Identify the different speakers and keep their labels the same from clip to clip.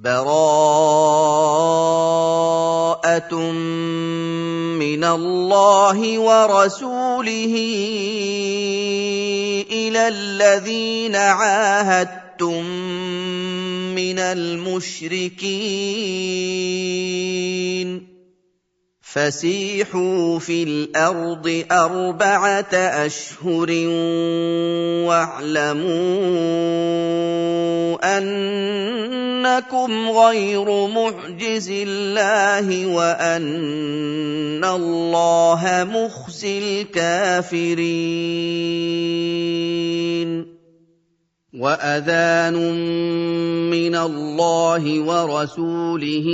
Speaker 1: بَرَاءَةٌ مِّنَ اللَّهِ وَرَسُولِهِ إِلَى الَّذِينَ عَاهَدتُّم مِّنَ الْمُشْرِكِينَ فَسِيحُوا فِي الْأَرْضِ 4 أَشْهُرٍ وَاعْلَمُوا أَنَّكُمْ غَيْرُ مُعْجِزِي اللَّهِ وَأَنَّ اللَّهَ مُخْزِي الْكَافِرِينَ وَأَذَانٌ مِّنَ اللَّهِ وَرَسُولِهِ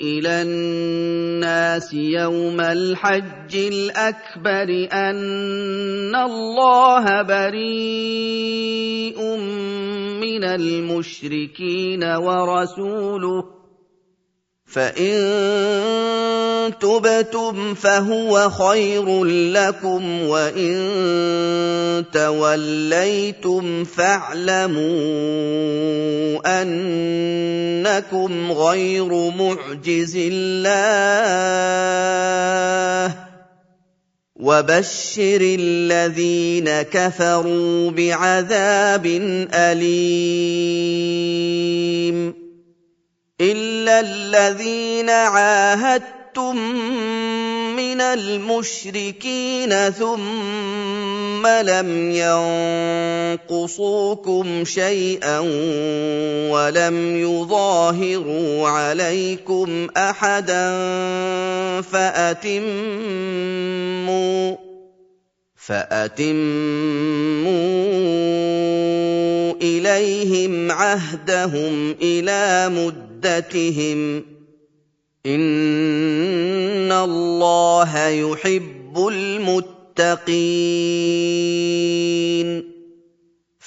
Speaker 1: إِلَى النَّاسِ يَوْمَ الْحَجِّ الْأَكْبَرِ أَنَّ اللَّهَ بَرِيءٌ مِّنَ الْمُشْرِكِينَ وَرَسُولُهُ فَإِن تُبْتُمْ فَهُوَ خَيْرٌ لَّكُمْ وَإِن تَوَلَّيْتُمْ فَاعْلَمُوا أَنَّكُمْ غَيْرُ مُعْجِزِي اللَّهِ وَبَشِّرِ الَّذِينَ كَفَرُوا بِعَذَابٍ أَلِيمٍ إِلَّا الَّذِينَ عَاهَدتُّم مِّنَ الْمُشْرِكِينَ ثُمَّ لَمْ يَنقُصُوكُمْ شَيْئًا وَلَمْ يُظَاهِرُوا عَلَيْكُمْ أَحَدًا فَأَتِمُّوا إِلَيْهِمْ عَهْدَهُمْ إِلَىٰ مُدَّتِهِمْ ۚ إِنَّ اللَّهَ يُحِبُّ الْمُتَّقِينَ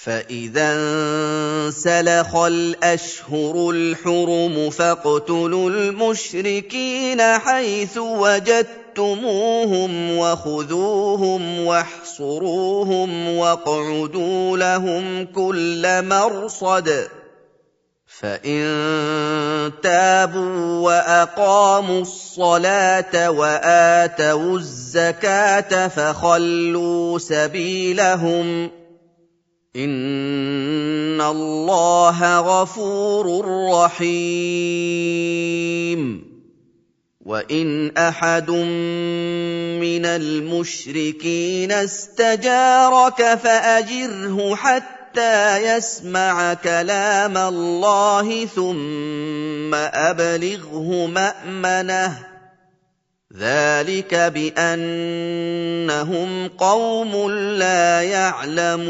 Speaker 1: فَإِذَا انسَلَخَ الْأَشْهُرُ الْحُرُمُ فَاقْتُلُوا الْمُشْرِكِينَ حَيْثُ وَجَدتُّمُوهُمْ وَخُذُوهُمْ وَاحْصُرُوهُمْ وَاقْعُدُوا لَهُمْ كُلَّ مَرْصَدٍ فَإِن تَابُوا وَأَقَامُوا الصَّلَاةَ وَآتَوُا الزَّكَاةَ فَخَلُّوا سَبِيلَهُمْ ۚ إِنَّ اللَّهَ غَفُورٌ رَّحِيمٌ وَإِنْ أَحَدٌ مِّنَ الْمُشْرِكِينَ اسْتَجَارَكَ فَأَجِرْهُ حَتَّىٰ يَسْمَعَ كَلَامَ اللَّهِ ثُمَّ أَبْلِغْهُ مَأْمَنَهُ ۚ ذَٰلِكَ بِأَنَّهُمْ قَوْمٌ لَّا يَعْلَمُونَ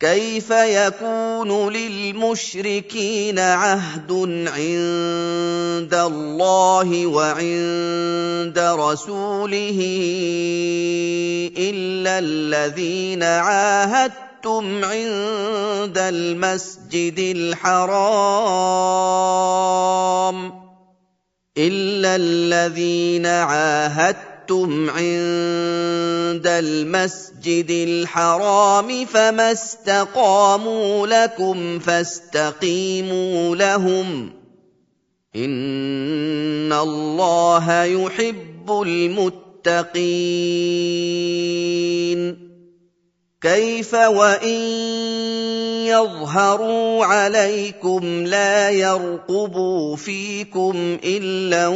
Speaker 1: كَيْفَ يَكُونُ لِلْمُشْرِكِينَ عَهْدٌ عِندَ اللَّهِ وَعِندَ رَسُولِهِ إِلَّا الَّذِينَ عَاهَدتُّمْ عِندَ الْمَسْجِدِ الْحَرَامِ فَمَا اسْتَقَامُوا لَكُمْ فَاسْتَقِيمُوا لَهُمْ ۚ إِنَّ اللَّهَ يُحِبُّ الْمُتَّقِينَ كَيْفَ وَإِن يَظْهَرُوا عَلَيْكُمْ لَا يَرْقُبُوا فِيكُمْ إِلًّا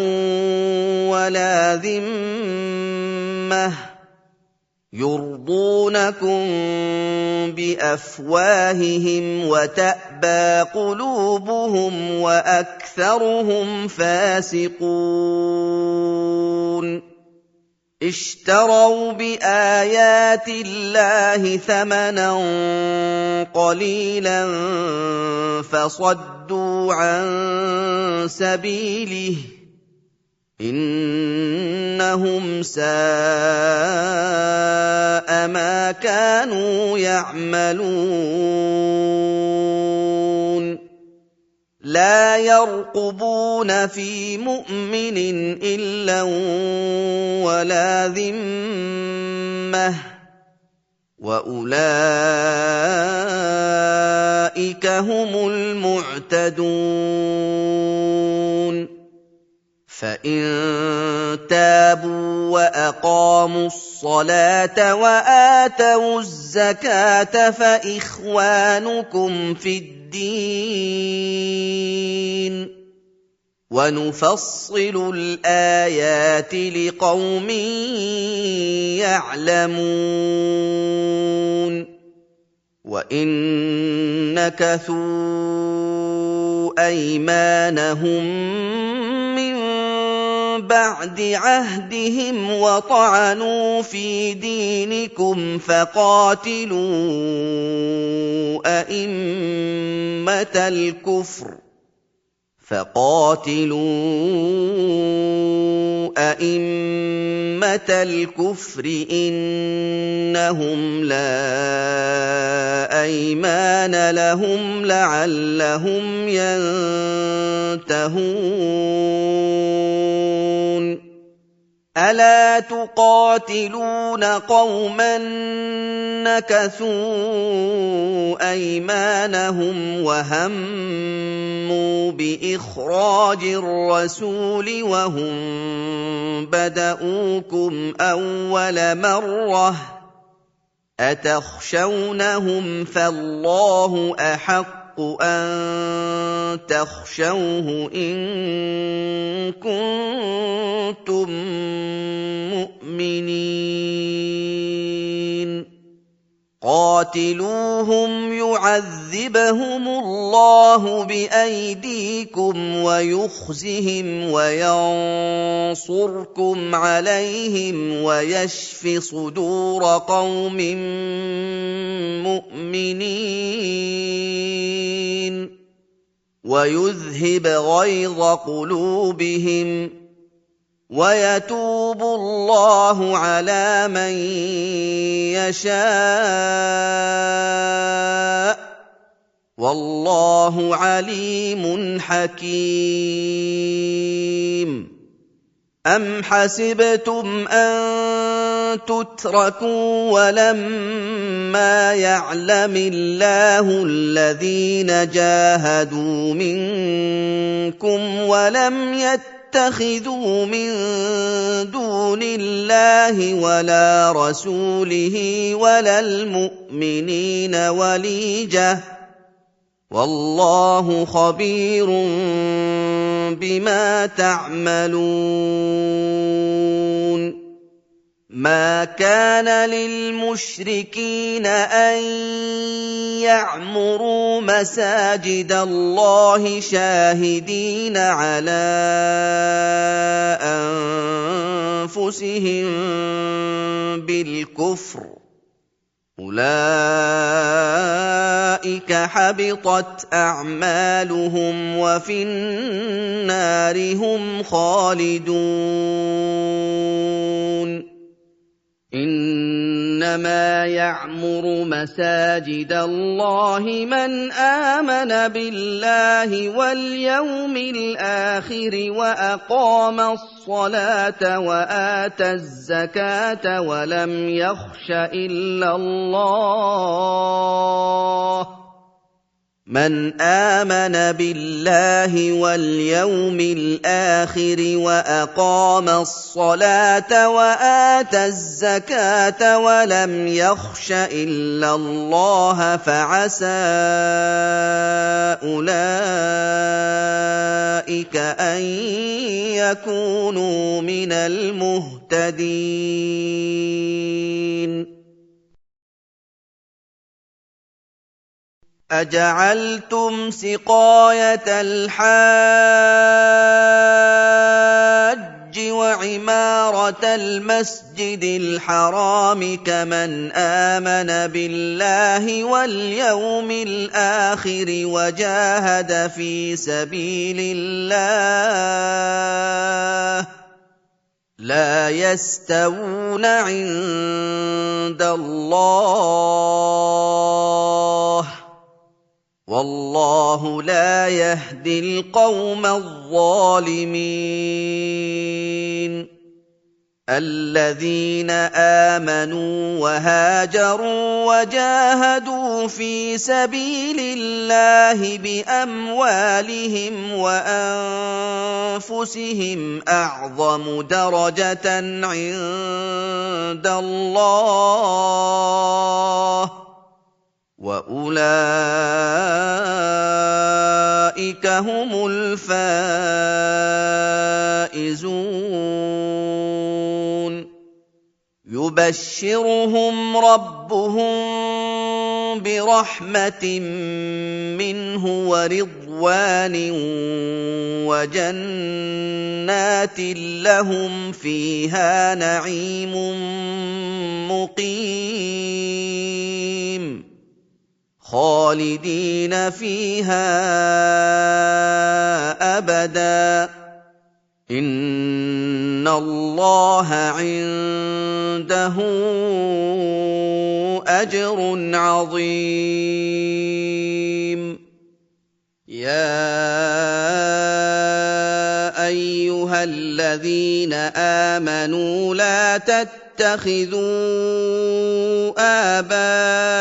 Speaker 1: وَلَا ذِمَّةً يُرْضُونَكُم بِأَفْوَاهِهِمْ وَتَأْبَىٰ قُلُوبُهُمْ وَأَكْثَرُهُمْ فَاسِقُونَ اشْتَرَوْا بِآيَاتِ اللَّهِ ثَمَنًا قَلِيلًا فَصَدُّوا عَن سَبِيلِهِ ۚ إِنَّهُمْ سَاءَ مَا كَانُوا يَعْمَلُونَ لَا يَرْقُبُونَ فِي مُؤْمِنٍ إِلًّا وَلَا ذِمَّةً ۚ وَأُولَٰئِكَ مهتدون فإن تابوا وأقاموا الصلاة وآتوا الزكاة فإخوانكم في الدين ونفصل الآيات لقوم يعلمون وإن نكثوا أيمانهم من بعد عهدهم وطعنوا في دينكم فقاتلوا أئمة الكفر إنهم لا أيمان لهم لعلهم ينتهون ألا تقاتلون قوما نكثوا أيمانهم وهموا بإخراج الرسول وهم بدؤوكم أول مرة أتخشونهم فالله أحق أن تخشوه إن كنتم مؤمنين قاتلوهم يعذبهم الله بأيديكم ويخزهم وينصركم عليهم ويشف صدور قوم مؤمنين ويذهب غيظ قلوبهم ويتوب الله على من يشاء والله عليم حكيم أم حسبتم أن تتركوا ولما يعلم الله الذين جاهدوا منكم ولم يتخذوا من دون الله ولا رسوله ولا المؤمنين وليجة والله خبير بما تعملون ما كان للمشركين أن يعمروا مساجد الله شاهدين على أنفسهم بالكفر أولئك حبطت أعمالهم وفي النار هم خالدون إنما يعمر مساجد الله من آمن بالله واليوم الآخر وأقام الصلاة وآتى الزكاة ولم يخش إلا الله من آمن بالله واليوم الآخر وأقام الصلاة وآتى الزكاة ولم يخش إلا الله فعسى أولئك أن يكونوا من المهتدين أجعلتم سقاية الحاج وعمارة المسجد الحرام كمن آمن بالله واليوم الآخر وجاهد في سبيل الله لا يستوون عند الله والله لا يهدي القوم الظالمين الذين آمنوا وهاجروا وجاهدوا في سبيل الله بأموالهم وأنفسهم أعظم درجة عند الله وأولئك هم الفائزون يبشرهم ربهم برحمة منه ورضوان وجنات لهم فيها نعيم مقيم خالدين فيها أبدا إن الله عنده أجر عظيم يا أيها الذين آمنوا لا تتخذوا آباءكم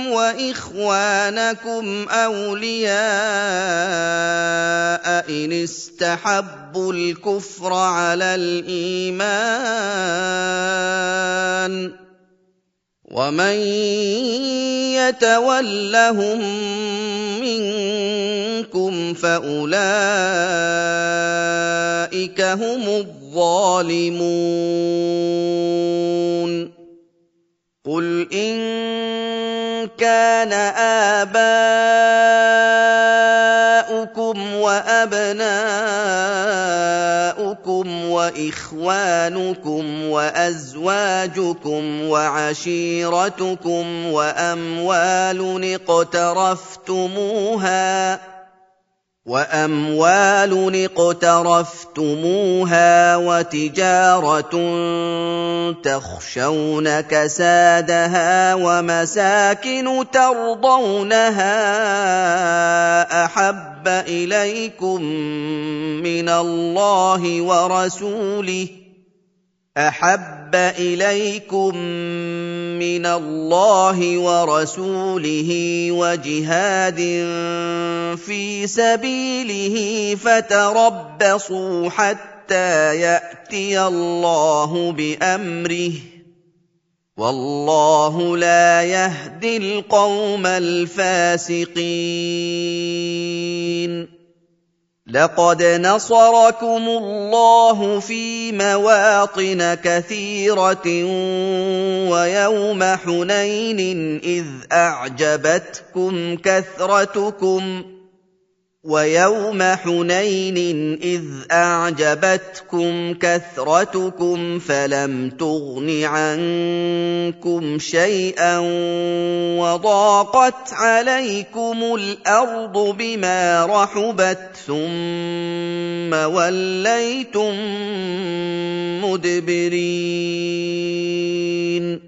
Speaker 1: وإخوانكم أولياء إن استحبوا الكفر على الإيمان ومن يتولهم منكم فأولئك هم الظالمون قل إن كان آباؤكم وأبناؤكم وإخوانكم وأزواجكم وعشيرتكم وأموال اقترفتموها وتجارة تخشون كسادها ومساكن ترضونها أحب إليكم من الله ورسوله وجهاد في سبيله فتربصوا حتى يأتي الله بأمره والله لا يهدي القوم الفاسقين لقد نصركم الله في مواطن كثيرة ويوم حنين إذ أعجبتكم كثرتكم فلم تغن عنكم شيئا وضاقت عليكم الأرض بما رحبت ثم وليتم مدبرين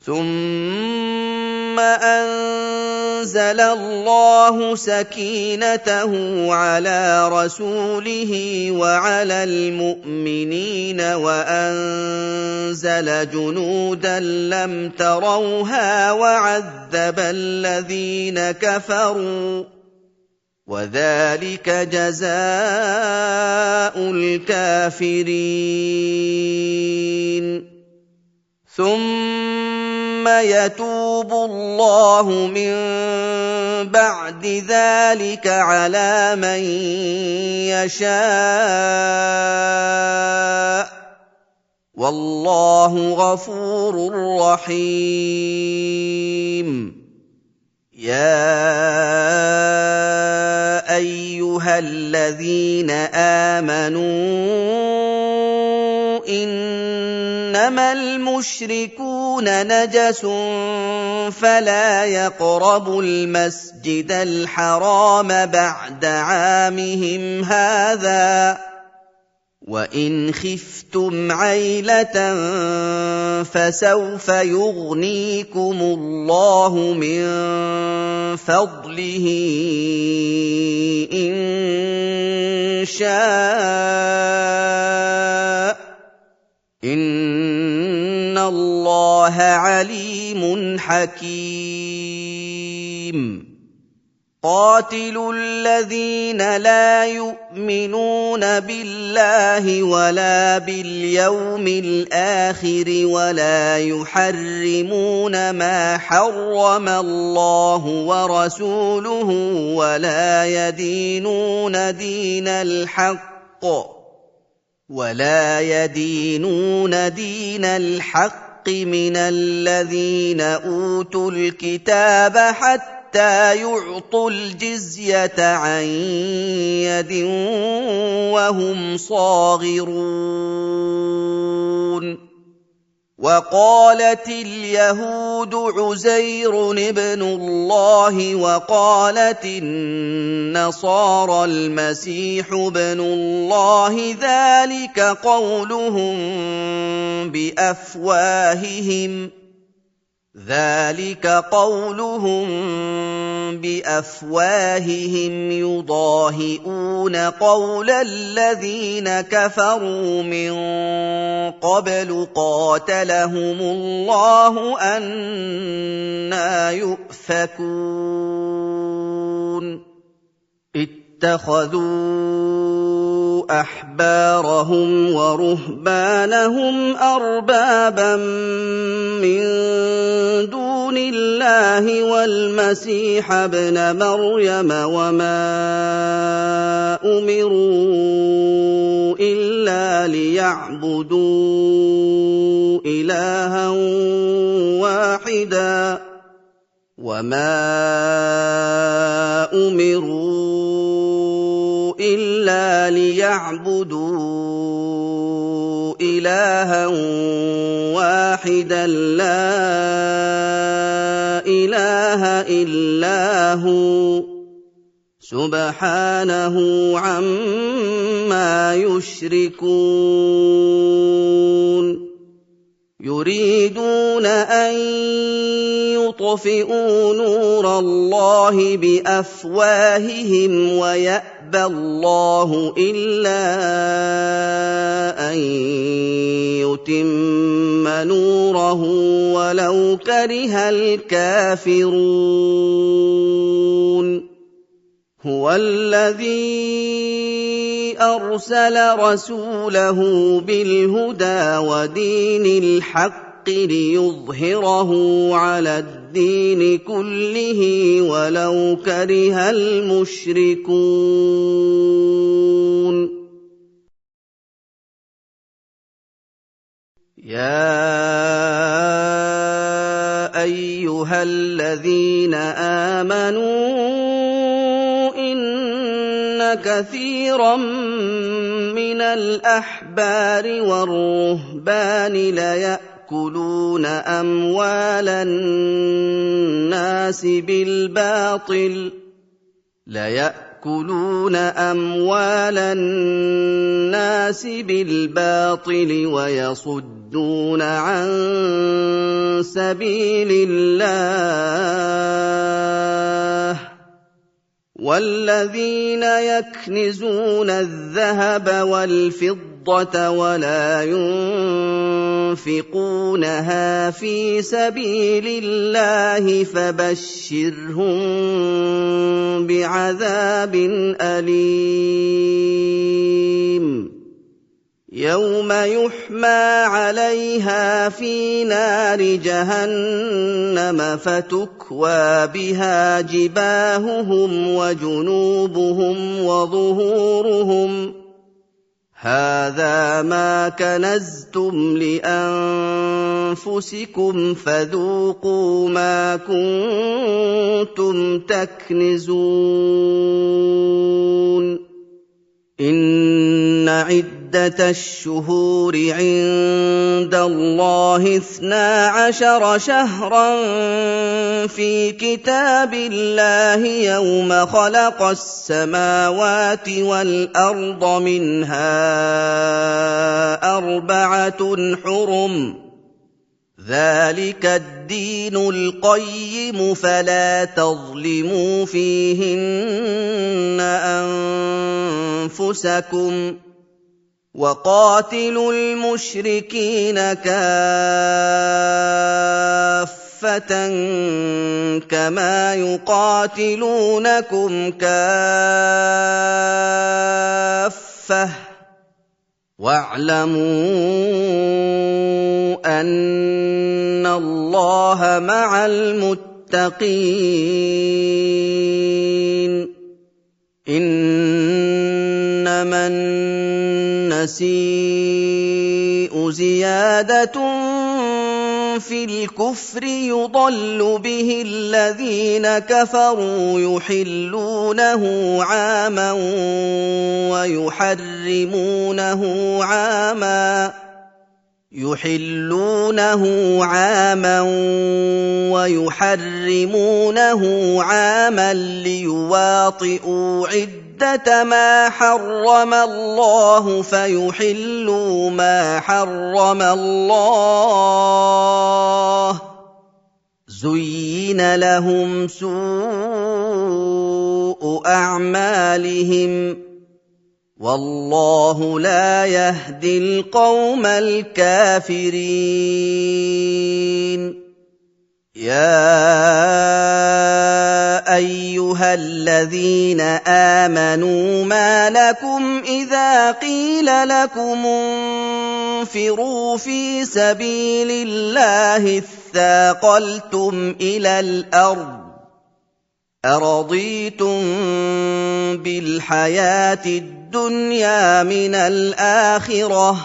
Speaker 1: ثم أنزل الله سكينته على رسوله وعلى المؤمنين وأنزل جنودا لم تروها وعذب الذين كفروا وذلك جزاء الكافرين ثم يتوب الله من بعد ذلك على من يشاء والله غفور رحيم يا أيها الذين آمنوا إنما المشركون نجس فلا يقربوا المسجد الحرام بعد عامهم هذا وَإِنْ خِفْتُمْ عَيْلَةً فَسَوْفَ يُغْنِيكُمُ اللَّهُ مِنْ فَضْلِهِ إِنْ شَاءَ ۚ إِنَّ اللَّهَ عَلِيمٌ حَكِيمٌ. قاتلوا الذين لا يؤمنون بالله ولا باليوم الآخر ولا يحرمون ما حرم الله ورسوله ولا يدينون دين الحق من الذين أوتوا الكتاب حتى يعطوا الجزية عن يد وهم صاغرون. وقالت اليهود عزير ابن الله وقالت النصارى المسيح ابن الله، ذلك قولهم بأفواههم يضاهئون قول الذين كفروا من قبل قاتلهم الله أنى يؤفكون. اتخذوا أحبارهم ورهبانهم أربابا من دون الله والمسيح ابن مريم وما أمروا إلا ليعبدوا إلها واحدا لا إله إلا هو سبحانه عما يشركون. يريدون أن يطفئوا نور الله بأفواههم ويأبى الله إلا أن يتم نوره ولو كره الكافرون. هو الذي أرسل رسوله بالهدى ودين الحق ليظهره على الدين كله ولو كره المشركون. يا أيها الذين آمنوا كثيرا من الأحبار والرهبان ليأكلون أموال الناس بالباطل ويصدون عن سبيل الله. والذين يكنزون الذهب والفضة ولا ينفقونها في سبيل الله فبشرهم بعذاب أليم. يوم يحمى عليها في نار جهنم فتكوى بها جباههم وجنوبهم وظهورهم هذا ما كنزتم لأنفسكم فذوقوا ما كنتم تكنزون. إن عدة عِدَّةَ الشُّهُورِ عِندَ اللَّهِ 12 شَهْرًا فِي كِتَابِ اللَّهِ يَوْمَ خَلَقَ السَّمَاوَاتِ وَالْأَرْضَ مِنْهَا 4 حُرُمٌ ۚ ذَٰلِكَ الدِّينُ الْقَيِّمُ ۚ فَلَا تَظْلِمُوا فِيهِنَّ أَنفُسَكُمْ ۚ وَقَاتِلُوا الْمُشْرِكِينَ كَافَّةً كَمَا يُقَاتِلُونَكُمْ كَافَّةً ۚ وَاعْلَمُوا أَنَّ اللَّهَ مَعَ الْمُتَّقِينَ. إِنَّمَا النَّسِيءُ زِيَادَةٌ فِي الْكُفْرِ يُضَلُّ بِهِ الَّذِينَ كَفَرُوا يُحِلُّونَهُ عَامًا وَيُحَرِّمُونَهُ عَامًا لِّيُوَاطِئُوا عِدَّةَ مَا حَرَّمَ اللَّهُ فَيُحِلُّوا مَا حَرَّمَ اللَّهُ ۚ زُيِّنَ لَهُمْ سُوءُ أَعْمَالِهِمْ ۗ وَاللَّهُ لَا يَهْدِي الْقَوْمَ الْكَافِرِينَ. يَا أَيُّهَا الَّذِينَ آمَنُوا مَا لَكُمْ إِذَا قِيلَ لَكُمُ انفِرُوا فِي سَبِيلِ اللَّهِ اثَّاقَلْتُمْ إِلَى الْأَرْضِ ۚ أَرَضِيتُم بِالْحَيَاةِ الدُّنْيَا مِنَ الْآخِرَةِ ۚ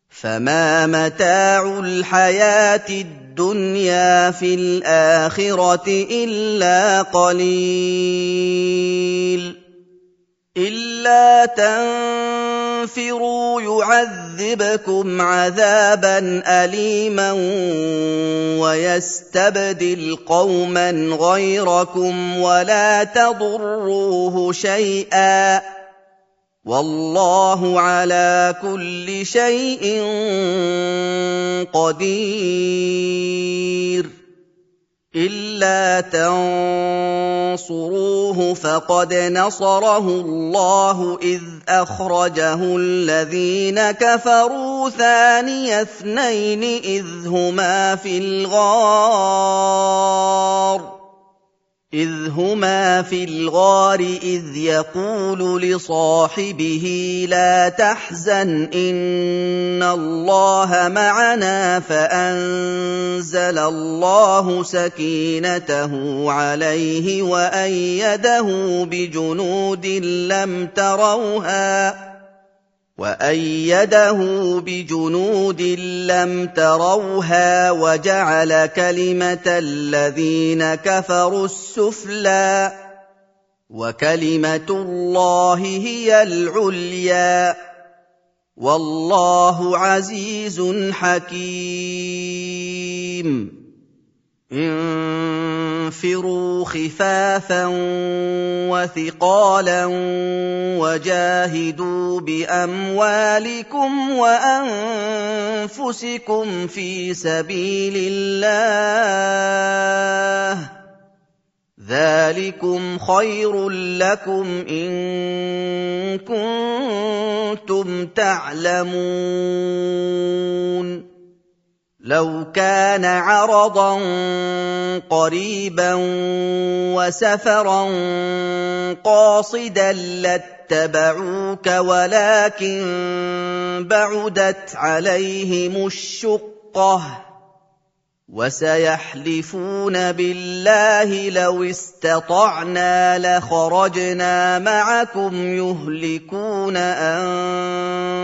Speaker 1: فَمَا مَتَاعُ الْحَيَاةِ الدُّنْيَا فِي الْآخِرَةِ إِلَّا قَلِيلٌ. إِلَّا تَنفِرُوا يُعَذِّبْكُمْ عَذَابًا أَلِيمًا وَيَسْتَبْدِلْ قَوْمًا غَيْرَكُمْ وَلَا تَضُرُّوهُ شَيْئًا ۗ وَاللَّهُ عَلَىٰ كُلِّ شَيْءٍ قَدِيرٌ. إِلَّا تَنصُرُوهُ فَقَدْ نَصَرَهُ اللَّهُ إِذْ أَخْرَجَهُ الَّذِينَ كَفَرُوا ثَانِيَ اثْنَيْنِ إِذْ هُمَا فِي الْغَارِ إِذْ يَقُولُ لِصَاحِبِهِ لَا تَحْزَنْ إِنَّ اللَّهَ مَعَنَا فَأَنزَلَ اللَّهُ سَكِينَتَهُ عَلَيْهِ وَأَيَّدَهُ بِجُنُودٍ لَّمْ تَرَوْهَا وَجَعَلَ كَلِمَةَ الَّذِينَ كَفَرُوا السُّفْلَىٰ ۗ وَكَلِمَةُ اللَّهِ هِيَ الْعُلْيَا ۗ وَاللَّهُ عَزِيزٌ حَكِيمٌ. انفِرُوا خِفَافًا وَثِقَالًا وَجَاهِدُوا بِأَمْوَالِكُمْ وَأَنفُسِكُمْ فِي سَبِيلِ اللَّهِ ۚ ذَٰلِكُمْ خَيْرٌ لَّكُمْ إِن كُنتُمْ تَعْلَمُونَ. لَوْ كَانَ عَرَضًا قَرِيبًا وَسَفَرًا قَاصِدًا لَّاتَّبَعُوكَ وَلَٰكِن بَعُدَتْ عَلَيْهِمُ الشُّقَّةُ ۚ وَسَيَحْلِفُونَ بِاللَّهِ لَوِ اسْتَطَعْنَا لَخَرَجْنَا مَعَكُمْ يُهْلِكُونَ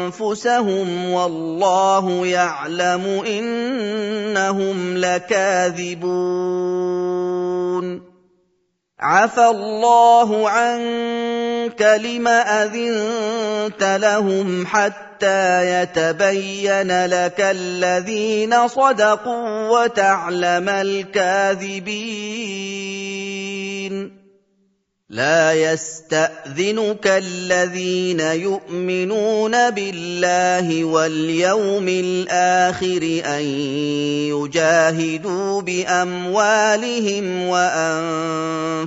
Speaker 1: أَنفُسَهُمْ وَاللَّهُ يَعْلَمُ إِنَّهُمْ لَكَاذِبُونَ. عفى الله عنك لم أذنت لهم حتى يتبين لك الذين صدقوا وتعلم الكاذبين لا يستأذنك الذين يؤمنون بالله واليوم الآخر أن يجاهدوا بأموالهم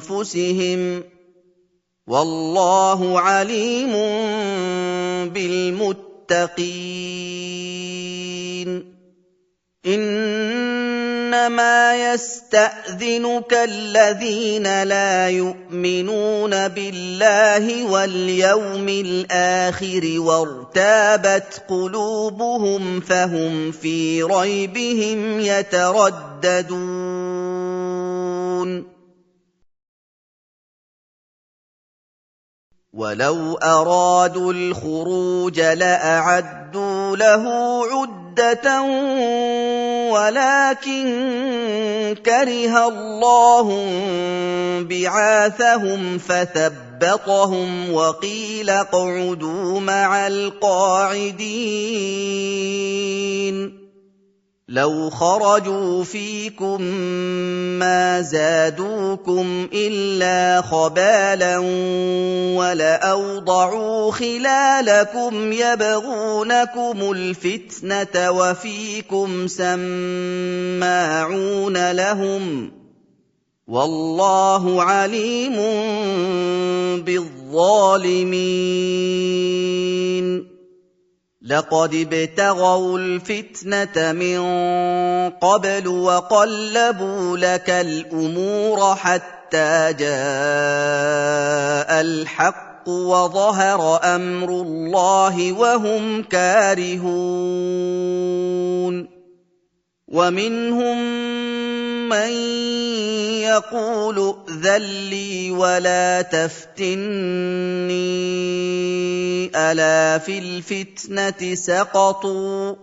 Speaker 1: وأنفسهم والله عليم بالمتقين إنما يستأذنك الذين لا يؤمنون بالله واليوم الآخر وارتابت قلوبهم فهم في ريبهم يترددون ولو أرادوا الخروج لأعدوا له عدة ولكن كره الله بعاثهم فثبطهم وقيل اقعدوا مع القاعدين لو خرجوا فيكم ما زادوكم إلا خبالا ولأوضعوا خلالكم يبغونكم الفتنة وفيكم سماعون لهم والله عليم بالظالمين لقد ابتغوا الفتنة من قبل وقلبوا لك الأمور حتى جاء الحق وظهر أمر الله وهم كارهون ومنهم من يقول ائذن لي ولا تفتني ألا في الفتنة سقطوا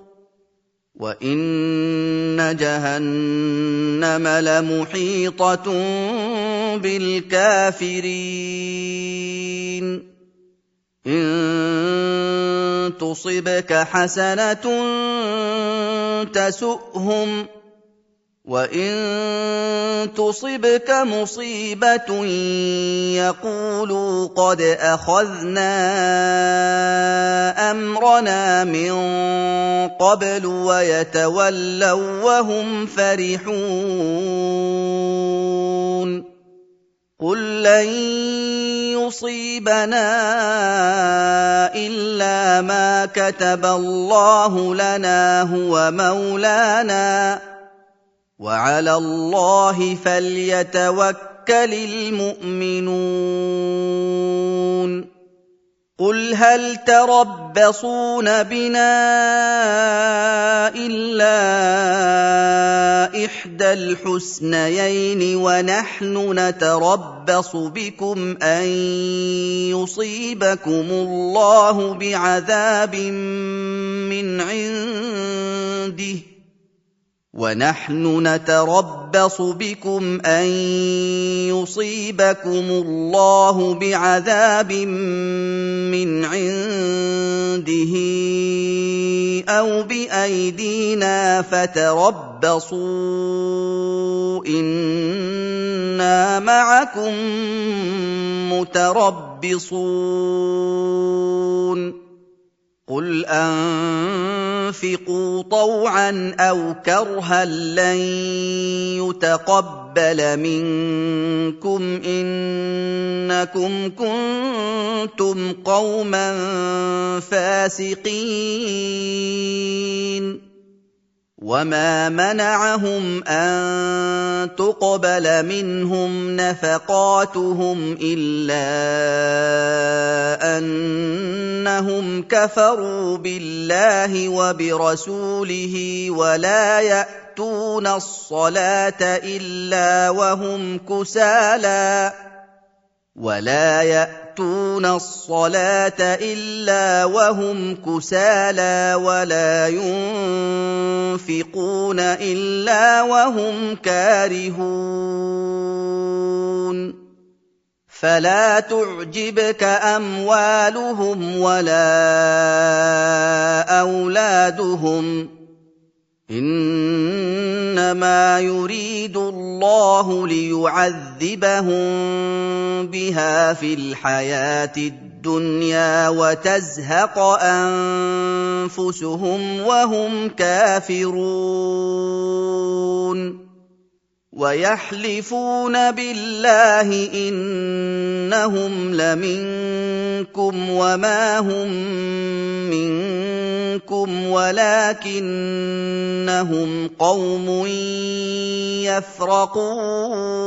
Speaker 1: وإن جهنم لمحيطة بالكافرين إن تصبك حسنة تسؤهم وإن تصبك مصيبة يقولوا قد أخذنا أمرنا من قبل ويتولوا وهم فرحون قل لن يصيبنا إلا ما كتب الله لنا هو مولانا وعلى الله فليتوكل المؤمنون قل هل تربصون بنا إلا إحدى الحسنيين ونحن نتربص بكم أن يصيبكم الله بعذاب من عنده ونحن نتربص بكم أن يصيبكم الله بعذاب من عنده أو بأيدينا فتربصوا إنا معكم متربصون قل أنفقوا طوعا أو كرها لن يتقبل منكم إنكم كنتم قوما فاسقين وما منعهم أن تقبل منهم نفقاتهم إلا أنهم كفروا بالله وبرسوله ولا يأتون الصلاة إلا وهم كسالى ولا ينفقون إلا وهم كارهون فلا تعجبك أموالهم ولا أولادهم إنما يريد الله ليعذبهم بها في الحياة الدنيا وتزهق أنفسهم وهم كافرون ويحلفون بالله إنهم لمنكم وما هم منكم ولكنهم قوم يفرقون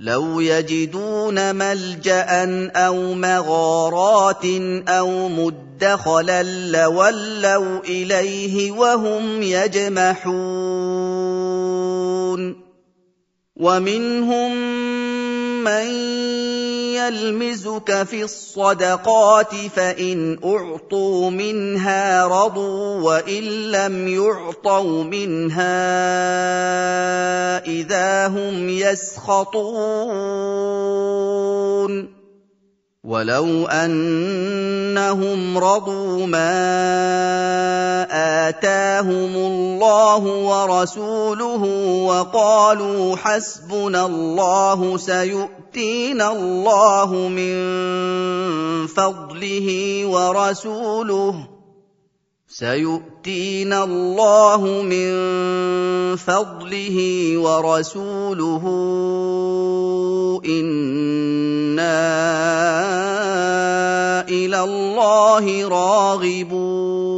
Speaker 1: لو يجدون ملجأ أو مغارات أو مدخلا لولوا إليه وهم يجمحون ومنهم من يلمزك في الصدقات فإن أعطوا منها رضوا وإن لم يعطوا منها إذا هم يسخطون ولو أنهم رضوا ما آتاهم الله ورسوله وقالوا حسبنا الله سيؤتينا الله من فضله ورسوله إنا إلى الله راغبون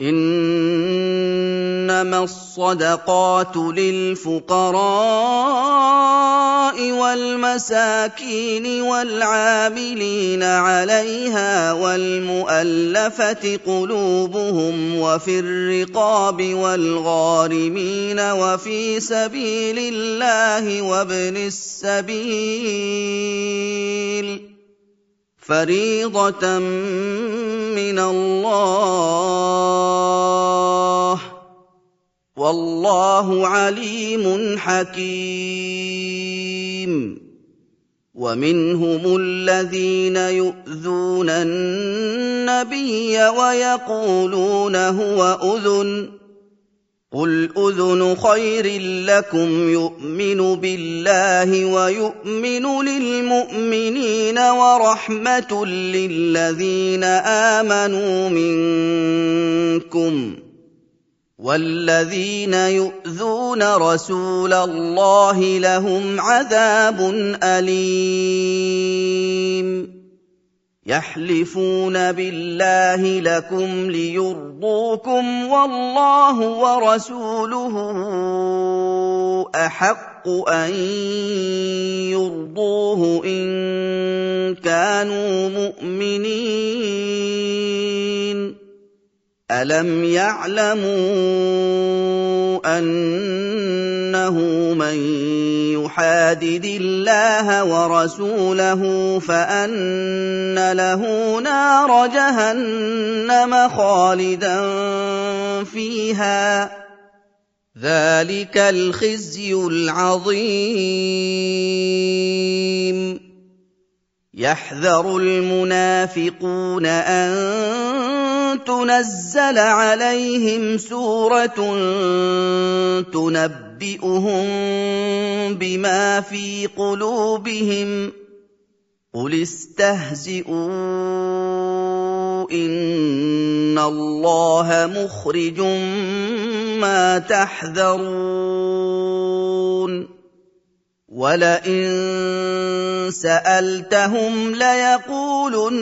Speaker 1: إنما الصدقات للفقراء والمساكين والعاملين عليها والمؤلفة قلوبهم وفي الرقاب والغارمين وفي سبيل الله وابن السبيل فريضة من الله والله عليم حكيم ومنهم الذين يؤذون النبي ويقولون هو أذن قل أذن خير لكم يؤمن بالله ويؤمن للمؤمنين ورحمة للذين آمنوا منكم والذين يؤذون رسول الله لهم عذاب أليم يحلفون بالله لكم ليرضوكم والله ورسوله أحق أن يرضوه إن كانوا مؤمنين ألم يعلموا أنه من يحادد الله ورسوله فأن له نار جهنم خالدا فيها ذلك الخزي العظيم يحذر المنافقون أن تنزل عليهم سورة تنبئهم بما في قلوبهم قل استهزئوا إن الله مخرج ما تحذرون وَلَئِن سَأَلْتَهُمْ لَيَقُولُنَّ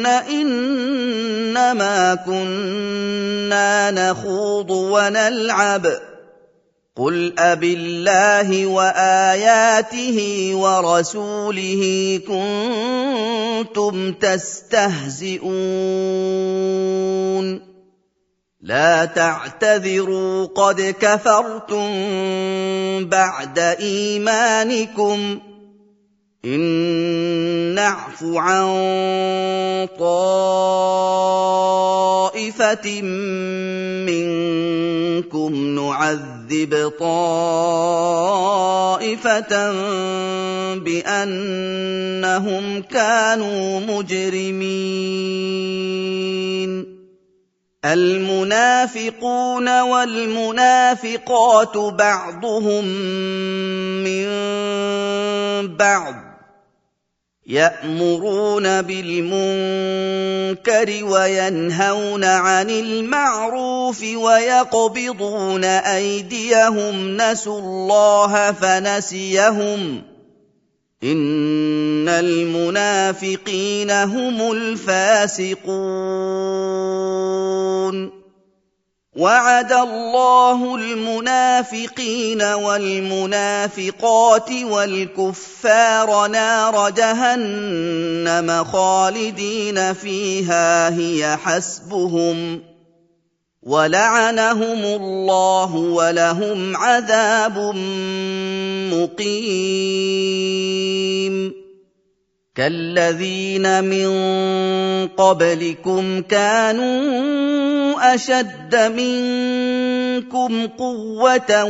Speaker 1: إِنَّمَا كُنَّا نَخُوضُ وَنَلْعَبُ ۚ قُلْ أَبِاللَّهِ وَآيَاتِهِ وَرَسُولِهِ كُنتُمْ تَسْتَهْزِئُونَ لَا تَعْتَذِرُوا قَدْ كَفَرْتُم بَعْدَ إِيمَانِكُمْ إِن نَّعْفُ عَن طَائِفَةٍ مِّنكُمْ يُعَذِّبْ طَائِفَةً بِأَنَّهُمْ كَانُوا مُجْرِمِينَ الْمُنَافِقُونَ وَالْمُنَافِقَاتُ بَعْضُهُم مِّن بَعْضٍ يَأْمُرُونَ بِالْمُنكَرِ وَيَنْهَوْنَ عَنِ الْمَعْرُوفِ وَيَقْبِضُونَ أَيْدِيَهُمْ نَسُوا اللَّهَ فَنَسِيَهُمْ ۗ إِنَّ الْمُنَافِقِينَ هُمُ الْفَاسِقُونَ وَعَدَ اللَّهُ الْمُنَافِقِينَ وَالْمُنَافِقَاتِ وَالْكُفَّارَ نَارَ جَهَنَّمَ خَالِدِينَ فِيهَا هِيَ حَسْبُهُمْ ۚ وَلَعَنَهُمُ اللَّهُ وَلَهُمْ عَذَابٌ مُّقِيمٌ كَالَّذِينَ مِن قَبْلِكُمْ كَانُوا أَشَدَّ مِنكُمْ قُوَّةً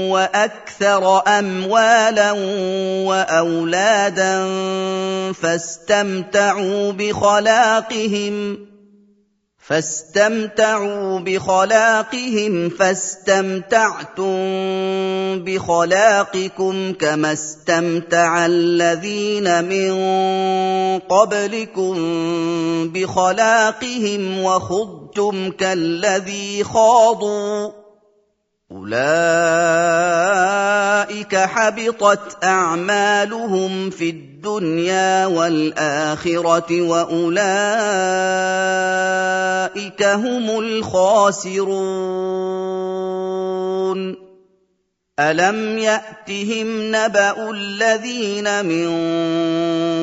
Speaker 1: وَأَكْثَرَ أَمْوَالًا وَأَوْلَادًا فاستمتعوا بخلاقهم فاستمتعتم بخلاقكم كما استمتع الذين من قبلكم بخلاقهم وخضتم كالذي خاضوا أولئك حبطت أعمالهم في الدنيا والآخرة وأولئك هم الخاسرون أَلَمْ يَأْتِهِمْ نَبَأُ الَّذِينَ مِن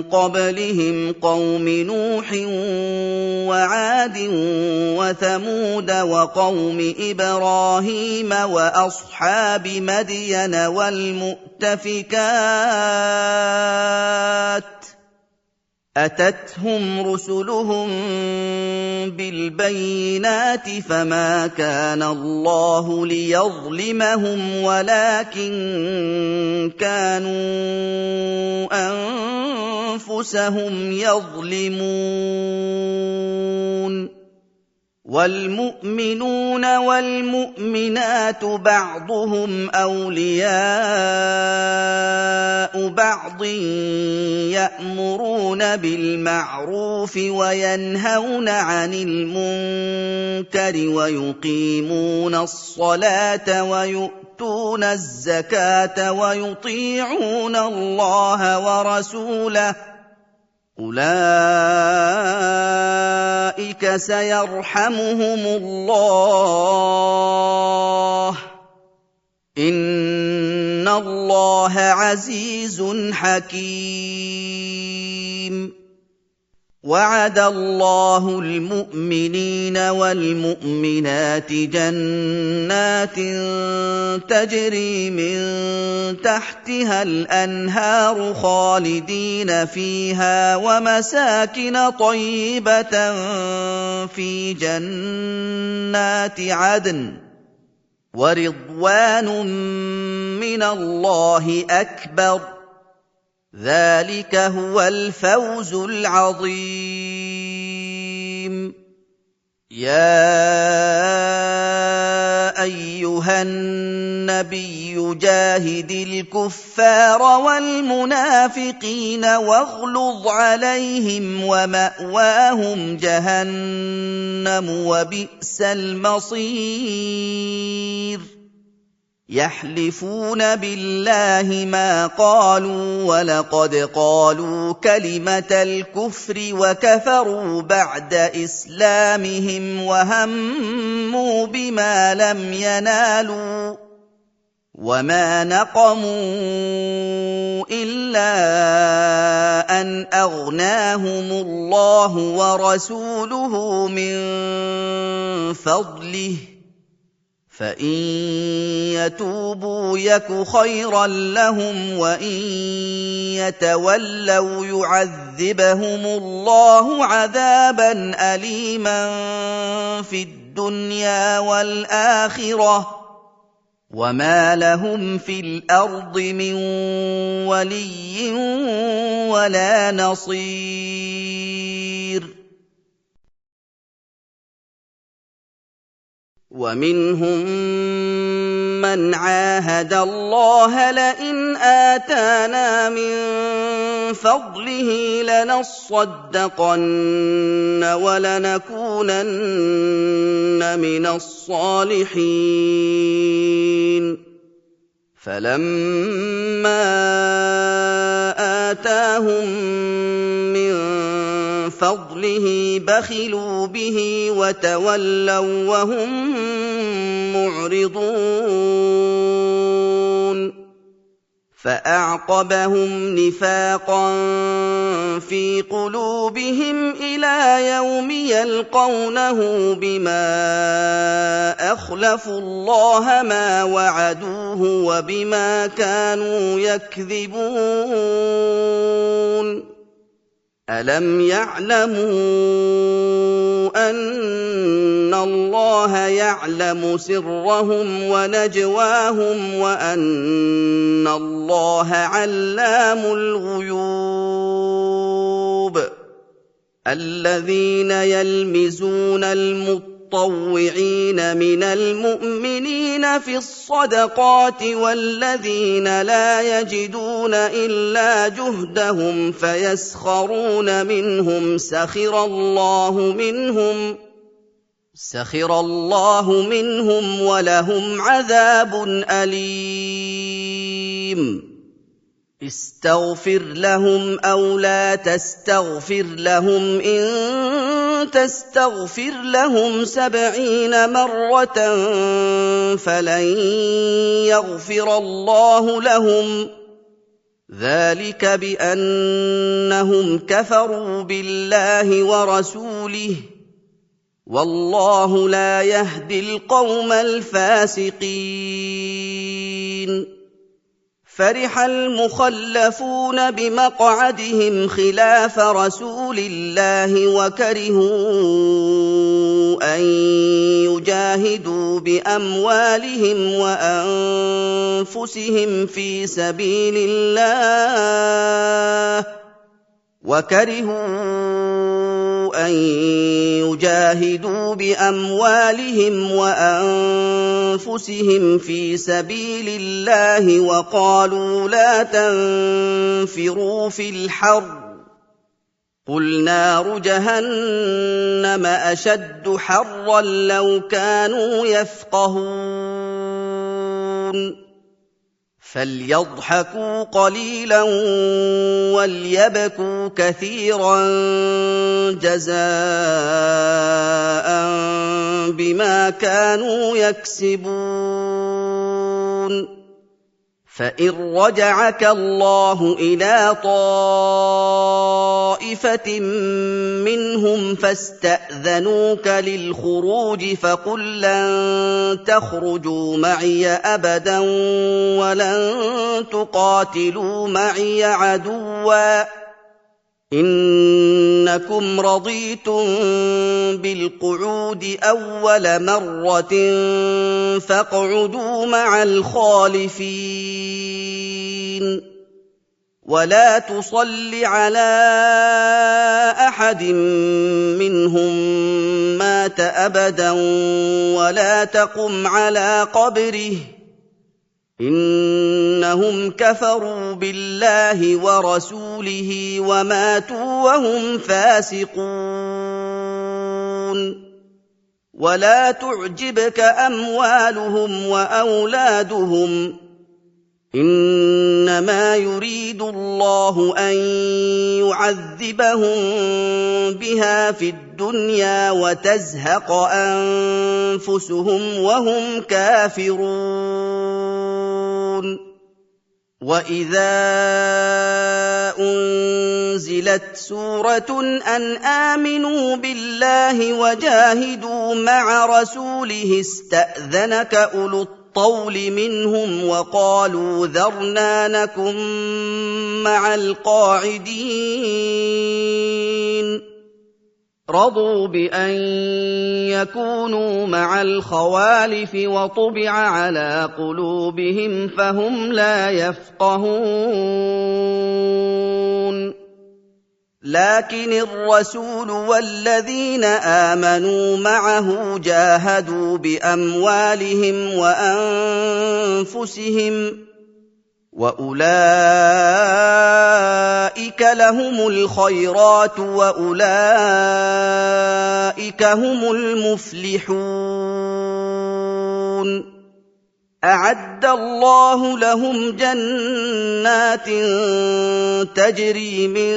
Speaker 1: قَبْلِهِمْ قَوْمِ نُوحٍ وَعَادٍ وَثَمُودَ وَقَوْمِ إِبْرَاهِيمَ وَأَصْحَابِ مَدْيَنَ وَالْمُؤْتَفِكَاتِ ۚ أَتَتْهُمْ رُسُلُهُم بِالْبَيِّنَاتِ فَمَا كَانَ اللَّهُ لِيَظْلِمَهُمْ وَلَٰكِن كَانُوا أَنفُسَهُمْ يَظْلِمُونَ وَالْمُؤْمِنُونَ وَالْمُؤْمِنَاتُ بَعْضُهُمْ أَوْلِيَاءُ بَعْضٍ يَأْمُرُونَ بِالْمَعْرُوفِ وَيَنْهَوْنَ عَنِ الْمُنكَرِ وَيُقِيمُونَ الصَّلَاةَ وَيُؤْتُونَ الزَّكَاةَ وَيُطِيعُونَ اللَّهَ وَرَسُولَهُ ۚ أُولَٰئِكَ سَيَرْحَمُهُمُ اللَّهُ ۗ إِنَّ اللَّهَ عَزِيزٌ حَكِيمٌ وَعَدَ اللَّهُ الْمُؤْمِنِينَ وَالْمُؤْمِنَاتِ جَنَّاتٍ تَجْرِي مِن تَحْتِهَا الْأَنْهَارُ خَالِدِينَ فِيهَا وَمَسَاكِنَ طَيِّبَةً فِي جَنَّاتِ عَدْنٍ ۚ وَرِضْوَانٌ مِّنَ اللَّهِ أَكْبَرُ ۚ ذَٰلِكَ هُوَ الْفَوْزُ الْعَظِيمُ يَا أَيُّهَا النَّبِيُّ جَاهِدِ الْكُفَّارَ وَالْمُنَافِقِينَ وَاغْلُظْ عَلَيْهِمْ وَمَأْوَاهُمْ جَهَنَّمُ وَبِئْسَ الْمَصِيرُ يَحْلِفُونَ بِاللَّهِ مَا قَالُوا وَلَقَدْ قَالُوا كَلِمَةَ الْكُفْرِ وَكَفَرُوا بَعْدَ إِسْلَامِهِمْ وَهَمُّوا بِمَا لَمْ يَنَالُوا وَمَا نَقَمُوا إِلَّا أَنْ أَغْنَاهُمُ اللَّهُ وَرَسُولُهُ مِن فَضْلِهِ ۖ فَإِن يَتُوبُوا يَكُ خَيْرًا لَّهُمْ وَإِن يَتَوَلَّوْا يُعَذِّبْهُمُ اللَّهُ عَذَابًا أَلِيمًا فِي الدُّنْيَا وَالْآخِرَةِ ۚ وما لهم في الارض من ولي ولا نصير ومنهم من عاهد الله لئن آتانا من فضله لنصدقن ولنكونن من الصالحين فلما آتاهم من فضله بخلوا به وتولوا وهم معرضون فأعقبهم نفاقا في قلوبهم إلى يوم يلقونه بما أخلفوا الله ما وعدوه وبما كانوا يكذبون ألم يعلموا أن الله يعلم سرهم ونجواهم وأن الله علام الغيوب الذين يلمزون المطوعين من المؤمنين في الصدقات والذين لا يجدون إلا جهدهم فيسخرون منهم سخر الله منهم ولهم عذاب أليم استغفر لهم أو لا تستغفر لهم إن تستغفر لهم 70 مرة فلن يغفر الله لهم ذلك بأنهم كفروا بالله ورسوله والله لا يهدي القوم الفاسقين فرح المخلفون بمقعدهم خلاف رسول الله وكرهوا أن يجاهدوا بأموالهم وأنفسهم في سبيل الله وقالوا لا تنفروا في الحر قل نار جهنم أشد حرا لو كانوا يفقهون فليضحكوا قليلا وليبكوا كثيرا جزاء بما كانوا يكسبون فإن رجعك الله إلى طائفة منهم فاستأذنوك للخروج فقل لن تخرجوا معي أبدا ولن تقاتلوا معي عدوا إنكم رضيتم بالقعود أول مرة فاقعدوا مع الخالفين ولا تصل على أحد منهم مات أبدا ولا تقم على قبره إنهم كفروا بالله ورسوله وماتوا وهم فاسقون ولا تعجبك أموالهم وأولادهم إنما يريد الله أن يعذبهم بها في الدنيا وتزهق أنفسهم وهم كافرون وإذا أنزلت سورة أن آمنوا بالله وجاهدوا مع رسوله استأذنك أولو الطول منهم وقالوا ذرنا نكن مع القاعدين رَضُوا بِأَن يَكُونُوا مَعَ الْخَوَالِفِ وَطُبِعَ عَلَىٰ قُلُوبِهِمْ فَهُمْ لَا يَفْقَهُونَ لَٰكِنِ الرَّسُولُ وَالَّذِينَ آمَنُوا مَعَهُ جَاهَدُوا بِأَمْوَالِهِمْ وَأَنفُسِهِمْ ۚ وَأُولَٰئِكَ لَهُمُ الْخَيْرَاتُ وَأُولَٰئِكَ هُمُ الْمُفْلِحُونَ أَعَدَّ اللَّهُ لَهُمْ جَنَّاتٍ تَجْرِي مِن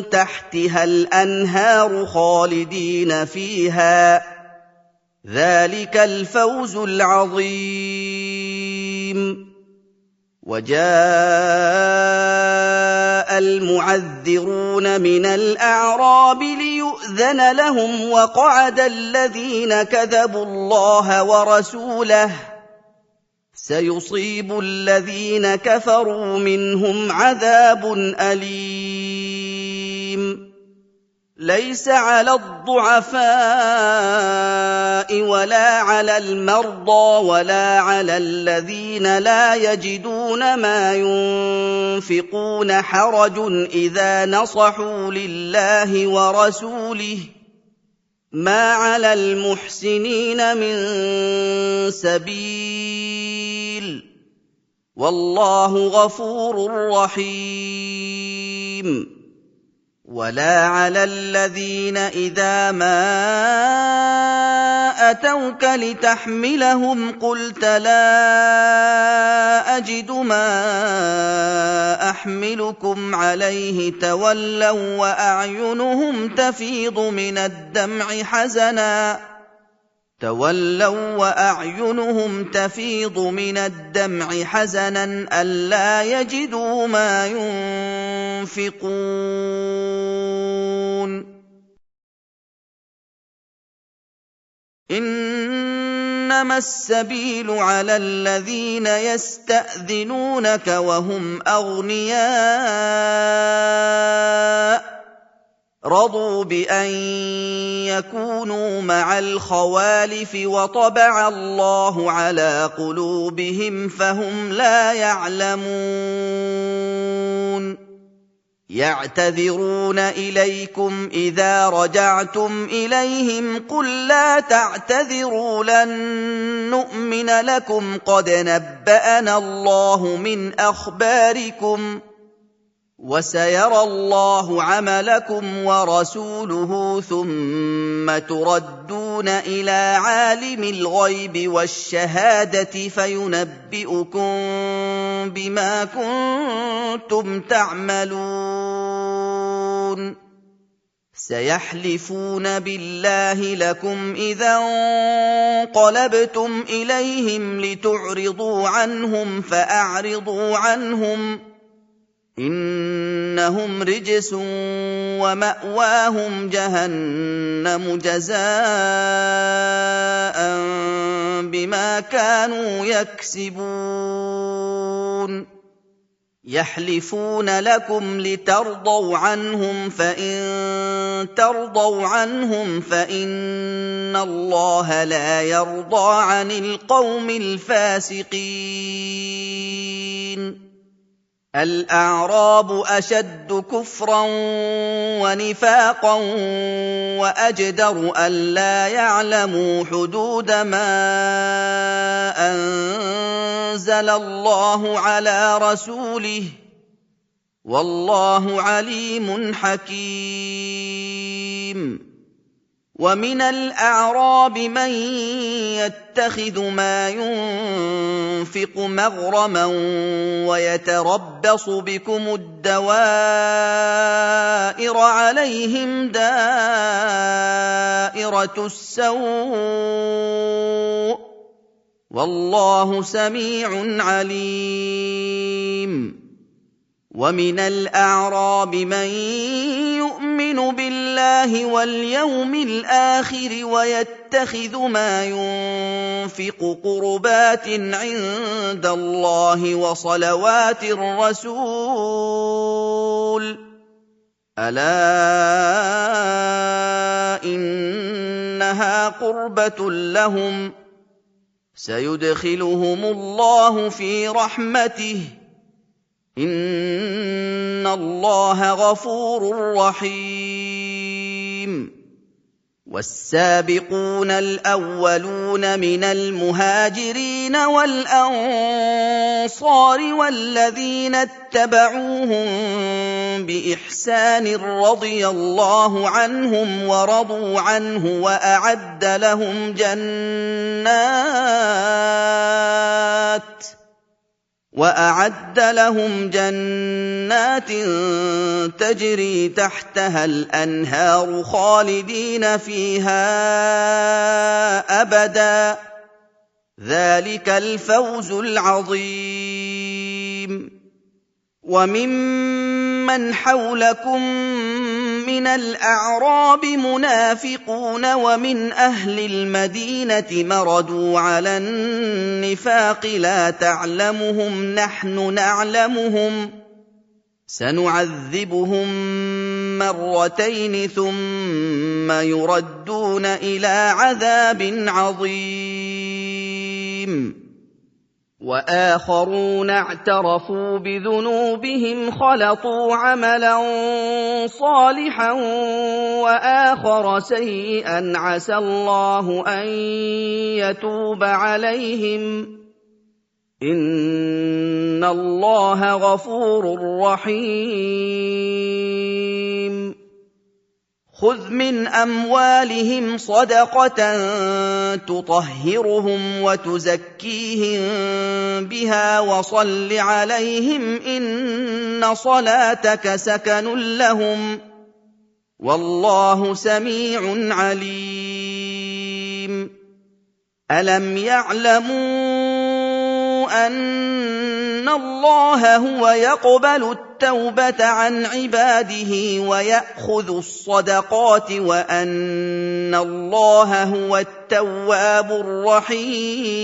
Speaker 1: تَحْتِهَا الْأَنْهَارُ خَالِدِينَ فِيهَا ۚ ذَٰلِكَ الْفَوْزُ الْعَظِيمُ. وَجَاءَ الْمُعَذِّرُونَ مِنَ الْأَعْرَابِ لِيُؤْذَنَ لَهُمْ وَقَعَدَ الَّذِينَ كَذَبُوا اللَّهَ وَرَسُولَهُ ۚ سَيُصِيبُ الَّذِينَ كَفَرُوا مِنْهُمْ عَذَابٌ أَلِيمٌ. لَيْسَ عَلَى الضُّعَفَاءِ وَلَا عَلَى الْمَرْضَىٰ وَلَا عَلَى الَّذِينَ لَا يَجِدُونَ مَا يُنفِقُونَ حَرَجٌ إِذَا نَصَحُوا لِلَّهِ وَرَسُولِهِ ۚ مَا عَلَى الْمُحْسِنِينَ مِن سَبِيلٍ ۚ وَاللَّهُ غَفُورٌ رَّحِيمٌ. وَلَا عَلَى الَّذِينَ إِذَا مَا أَتَوْكَ لِتَحْمِلَهُمْ قُلْتَ لَا أَجِدُ مَا أَحْمِلُكُمْ عَلَيْهِ تَوَلَّوا وَّأَعْيُنُهُمْ تَفِيضُ مِنَ الدَّمْعِ حَزَنًا أَلَّا يَجِدُوا مَا يُنفِقُونَ. إِنَّمَا السَّبِيلُ عَلَى الَّذِينَ يَسْتَأْذِنُونَكَ وَهُمْ أَغْنِيَاءُ رَضُوا بِأَن يَكُونُوا مَعَ الْخَوَالِفِ وَطَبَعَ اللَّهُ عَلَىٰ قُلُوبِهِمْ فَهُمْ لَا يَعْلَمُونَ يَعْتَذِرُونَ إِلَيْكُمْ إِذَا رَجَعْتُمْ إِلَيْهِمْ قُل لَّا تَعْتَذِرُوا لَن نُّؤْمِنَ لَكُمْ قَدْ نَبَّأَنَا اللَّهُ مِنْ أَخْبَارِكُمْ ۚ وَسَيَرَى اللَّهُ عَمَلَكُمْ وَرَسُولُهُ ثُمَّ تُرَدُّونَ إِلَىٰ عَالِمِ الْغَيْبِ وَالشَّهَادَةِ فَيُنَبِّئُكُم بِمَا كُنتُمْ تَعْمَلُونَ سَيَحْلِفُونَ بِاللَّهِ لَكُمْ إِذَا انقَلَبْتُمْ إِلَيْهِمْ لِتُعْرِضُوا عَنْهُمْ فَأَعْرِضُوا عَنْهُمْ ۖ إِنَّهُمْ رِجْسٌ وَمَأْوَاهُمْ جَهَنَّمُ جَزَاءً بِمَا كَانُوا يَكْسِبُونَ يَحْلِفُونَ لَكُمْ لِتَرْضَوْا عَنْهُمْ فَإِن تَرْضَوْا عَنْهُمْ فَإِنَّ اللَّهَ لَا يَرْضَىٰ عَنِ الْقَوْمِ الْفَاسِقِينَ الْأَعْرَابُ أَشَدُّ كُفْرًا وَنِفَاقًا وَأَجْدَرُ أَلَّا يَعْلَمُوا حُدُودَ مَا أَنزَلَ اللَّهُ عَلَىٰ رَسُولِهِ ۗ وَاللَّهُ عَلِيمٌ حَكِيمٌ. وَمِنَ الْأَعْرَابِ مَن يَتَّخِذُ مَا يُنفِقُ مَغْرَمًا وَيَتَرَبَّصُ بِكُمُ الدَّوَائِرَ ۖ عَلَيْهِمْ دَائِرَةُ السَّوْءِ ۗ وَاللَّهُ سَمِيعٌ عَلِيمٌ. وَمِنَ الْأَعْرَابِ مَن يُؤْمِنُ بِاللَّهِ وَالْيَوْمِ الْآخِرِ وَيَتَّخِذُ مَا يُنفِقُ قُرُبَاتٍ عِندَ اللَّهِ وَصَلَوَاتِ الرَّسُولِ ۚ أَلَا وإنها قربة لهم سيدخلهم الله في رحمته إن الله غفور رحيم والسابقون الأولون من المهاجرين والأنصار والذين اتبعوهم بإحسان رضي الله عنهم ورضوا عنه وأعد لهم جنات تجري تحتها الأنهار خالدين فيها أبدا ذلك الفوز العظيم وممن حولكم من الأعراب منافقون ومن أهل المدينة مردوا على النفاق لا تعلمهم نحن نعلمهم سنعذبهم مرتين ثم يردون إلى عذاب عظيم وآخرون اعترفوا بذنوبهم خلطوا عملا صالحا وآخر سيئا عسى الله أن يتوب عليهم إن الله غفور رحيم خذ من أموالهم صدقة تطهرهم وتزكيهم بها وصل عليهم إن صلاتك سكن لهم والله سميع عليم ألم يعلموا أن الله هو يقبل التوبة عن عباده ويأخذ الصدقات وأن الله هو التواب الرحيم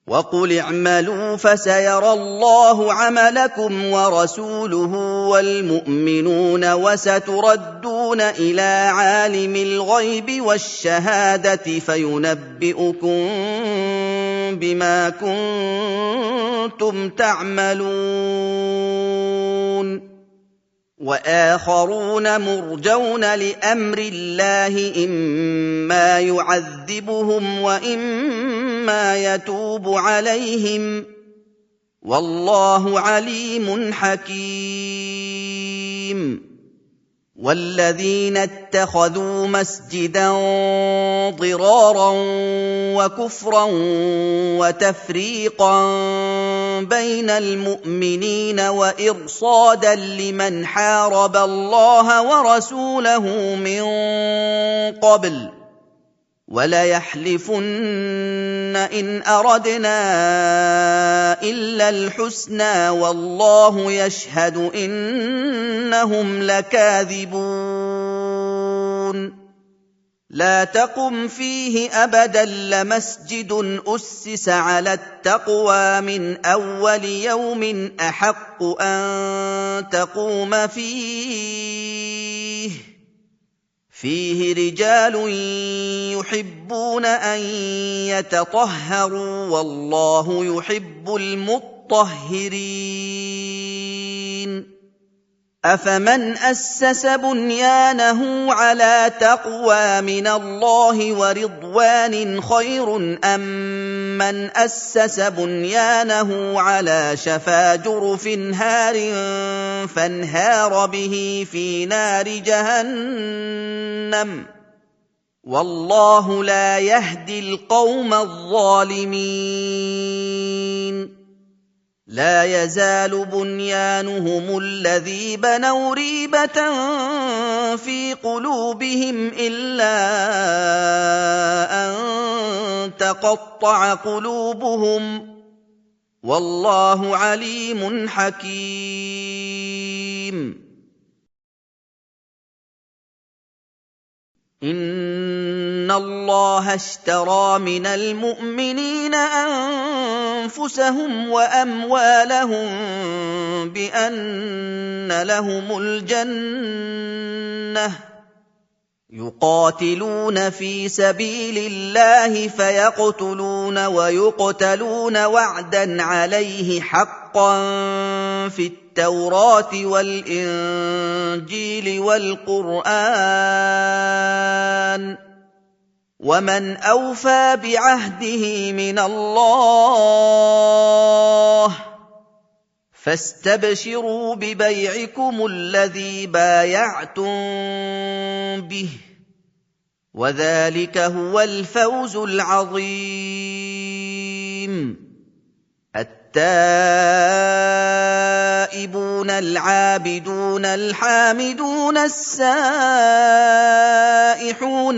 Speaker 1: وقل اعملوا فسيرى الله عملكم ورسوله والمؤمنون وستردون إلى عالم الغيب والشهادة فينبئكم بما كنتم تعملون وآخرون مرجون لأمر الله إما يعذبهم وإما يتوب عليهم والله عليم حكيم والذين اتخذوا مسجدا ضرارا وكفرا وتفريقا بين المؤمنين وإرصادا لمن حارب الله ورسوله من قبل وليحلفن إن أردنا إلا الحسنى والله يشهد إنهم لكاذبون لا تقم فيه أبدا لمسجد أسس على التقوى من أول يوم أحق أن تقوم فيه رجال يحبون أن يتطهروا والله يحب المطهرين أفمن أسس بنيانه على تقوى من الله ورضوان خير أم من أسس بنيانه على شفا جرف هار فانهار به في نار جهنم والله لا يهدي القوم الظالمين لا يزال بنيانهم الذي بنوا ريبة في قلوبهم إلا أن تقطع قلوبهم والله عليم حكيم إن الله اشترى من المؤمنين أنفسهم وأموالهم بأن لهم الجنة يقاتلون في سبيل الله فيقتلون ويقتلون وعدا عليه حقا في التوراة والإنجيل والقرآن ومن أوفى بعهده من الله فاستبشروا ببيعكم الذي بايعتم به وذلك هو الفوز العظيم التائبون العابدون الحامدون السائحون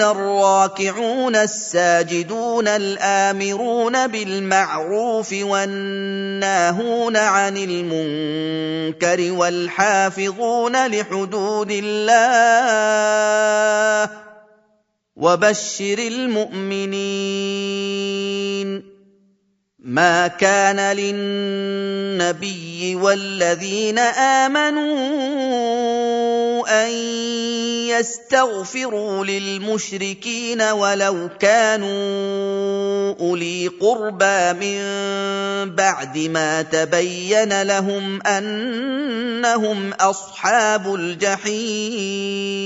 Speaker 1: الراكعون الساجدون الآمرون بالمعروف والناهون عن المنكر والحافظون لحدود الله وبشر المؤمنين ما كان للنبي والذين آمنوا أن يستغفروا للمشركين ولو كانوا أولي قربى من بعد ما تبين لهم أنهم أصحاب الجحيم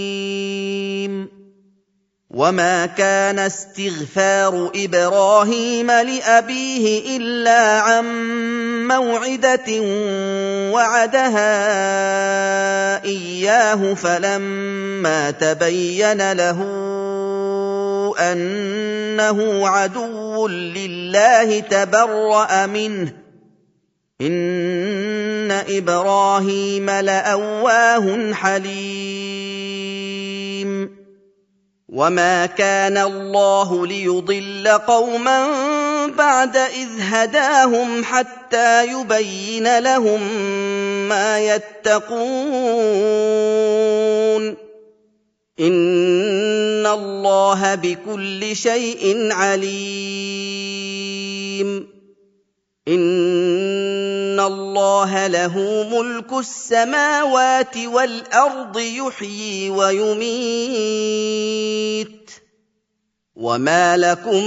Speaker 1: وما كان استغفار إبراهيم لأبيه إلا عن موعدة وعدها إياه فلما تبين له أنه عدو لله تبرأ منه إن إبراهيم لأواه حليم وما كان الله ليضل قوما بعد إذ هداهم حتى يبين لهم ما يتقون إن الله بكل شيء عليم إن الله له ملك السماوات والأرض يحيي ويميت وما لكم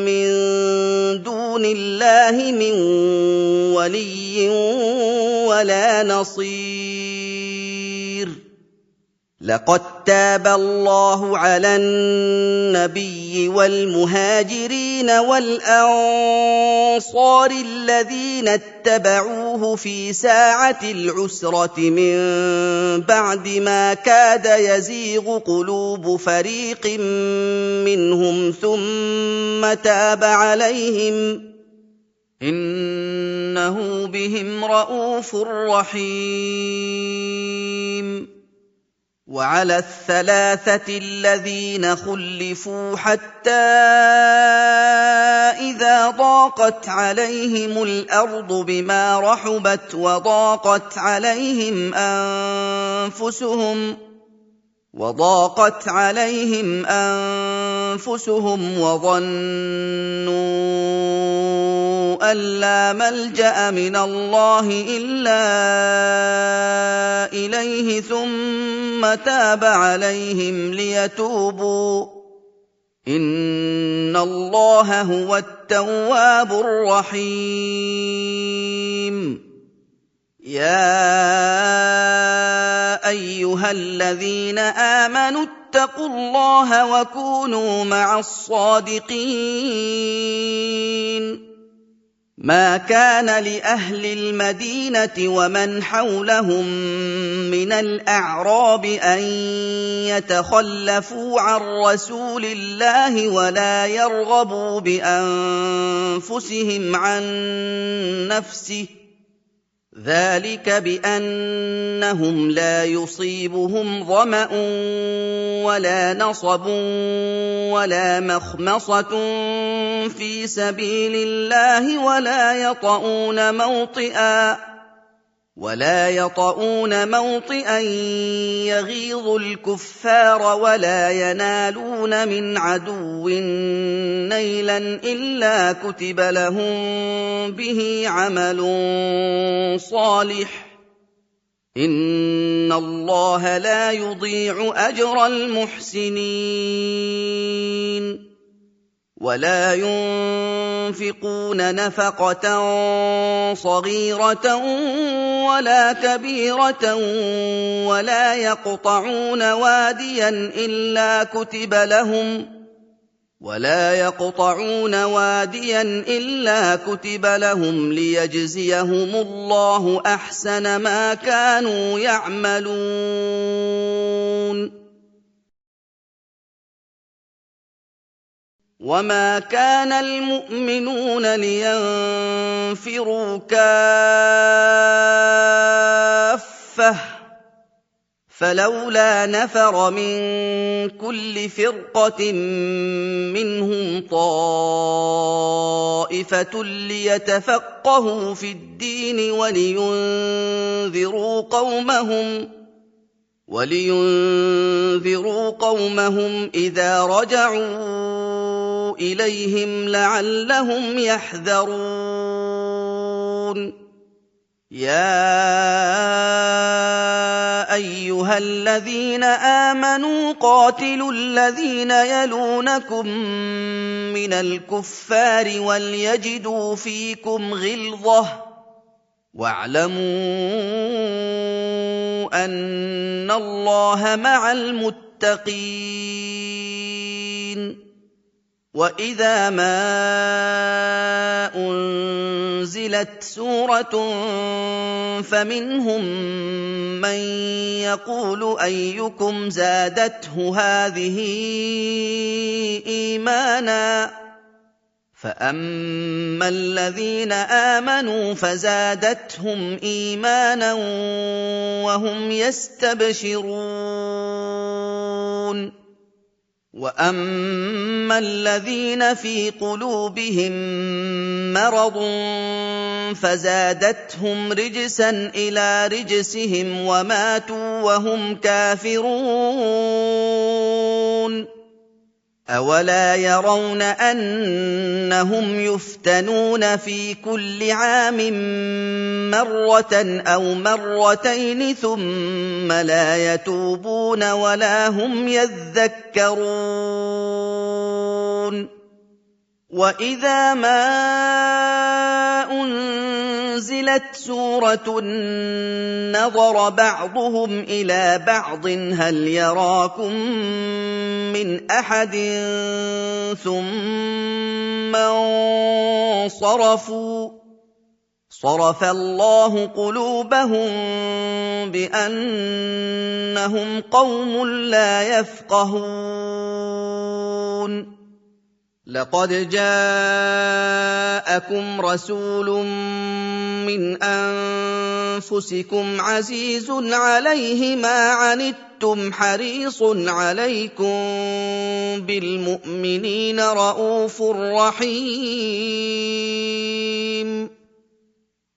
Speaker 1: من دون الله من ولي ولا نصير لقد تاب الله على النبي والمهاجرين والأنصار الذين اتبعوه في ساعة العسرة من بعد ما كاد يزيغ قلوب فريق منهم ثم تاب عليهم إنه بهم رءوف رحيم وعلى الثلاثة الذين خلفوا حتى إذا ضاقت عليهم الأرض بما رحبت وضاقت عليهم أنفسهم وظنوا أن لا ملجأ من الله إلا إليه ثم تاب عليهم ليتوبوا إن الله هو التواب الرحيم يا أيها الذين آمنوا اتقوا الله وكونوا مع الصادقين ما كان لأهل المدينة ومن حولهم من الأعراب أن يتخلفوا عن رسول الله ولا يرغبوا بأنفسهم عن نفسه ذلك بأنهم لا يصيبهم ظمأ ولا نصب ولا مخمصة في سبيل الله ولا يطؤون موطئا يغيظ الكفار ولا ينالون من عدو نيلا إلا كتب لهم به عمل صالح إِنَّ اللَّهَ لَا يُضِيعُ أَجْرَ الْمُحْسِنِينَ وَلَا يُنفِقُونَ نَفَقَةً صَغِيرَةً وَلَا كَبِيرَةً وَلَا يَقْطَعُونَ وَادِيًا إِلَّا كُتِبَ لَهُمْ لِيَجْزِيَهُمُ اللَّهُ أَحْسَنَ مَا كَانُوا يَعْمَلُونَ وَمَا كَانَ الْمُؤْمِنُونَ لِيَنفِرُوا كَافَّةً فَلَوْلَا نَفَرَ مِن كُلِّ فِرْقَةٍ مِّنْهُمْ طَائِفَةٌ لِّيَتَفَقَّهُوا فِي الدِّينِ وَلِيُنذِرُوا قَوْمَهُمْ إِذَا رَجَعُوا إِلَيْهِمْ لَعَلَّهُمْ يَحْذَرُونَ يَا أَيُّهَا الَّذِينَ آمَنُوا قَاتِلُوا الَّذِينَ يَلُونَكُم مِّنَ الْكُفَّارِ وَلْيَجِدُوا فِيكُمْ غِلْظَةً وَاعْلَمُوا أَنَّ اللَّهَ مَعَ الْمُتَّقِينَ وَإِذَا مَا أُنزِلَتْ سُورَةٌ فَمِنْهُم مَّن يَقُولُ أَيُّكُمْ زَادَتْهُ هَٰذِهِ إِيمَانًا فَأَمَّا الَّذِينَ آمَنُوا فَزَادَتْهُمْ إِيمَانًا وَهُمْ يَسْتَبْشِرُونَ وَأَمَّا الَّذِينَ فِي قُلُوبِهِم مَّرَضٌ فَزَادَتْهُمْ رِجْسًا إِلَىٰ رِجْسِهِمْ وَمَاتُوا وَهُمْ كَافِرُونَ أَوَلَا يَرَوْنَ أَنَّهُمْ يُفْتَنُونَ فِي كُلِّ عَامٍ مَّرَّةً أَوْ مَرَّتَيْنِ ثُمَّ لَا يَتُوبُونَ وَلَا هُمْ يَذَّكَّرُونَ وَإِذَا مَا أُنزِلَتْ سُورَةٌ نَّظَرَ بَعْضُهُمْ إِلَىٰ بَعْضٍ هَلْ يَرَاكُم مِّنْ أَحَدٍ ثُمَّ انصَرَفُوا صَرَفَ اللَّهُ قُلُوبَهُم بِأَنَّهُمْ قَوْمٌ لَّا يَفْقَهُونَ لَقَدْ جَاءَكُمْ رَسُولٌ مِّنْ أَنفُسِكُمْ عَزِيزٌ عَلَيْهِ مَا عَنِتُّمْ حَرِيصٌ عَلَيْكُم بِالْمُؤْمِنِينَ رَءُوفٌ رَّحِيمٌ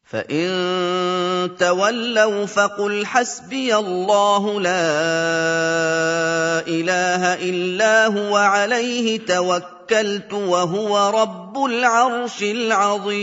Speaker 1: فَإِن تَوَلَّوْا فَقُلْ حَسْبِيَ اللَّهُ لَا إِلَٰهَ إِلَّا هُوَ عَلَيْهِ تَوَكَّلْتُ وَهُوَ رَبُّ الْعَرْشِ الْعَظِيمِ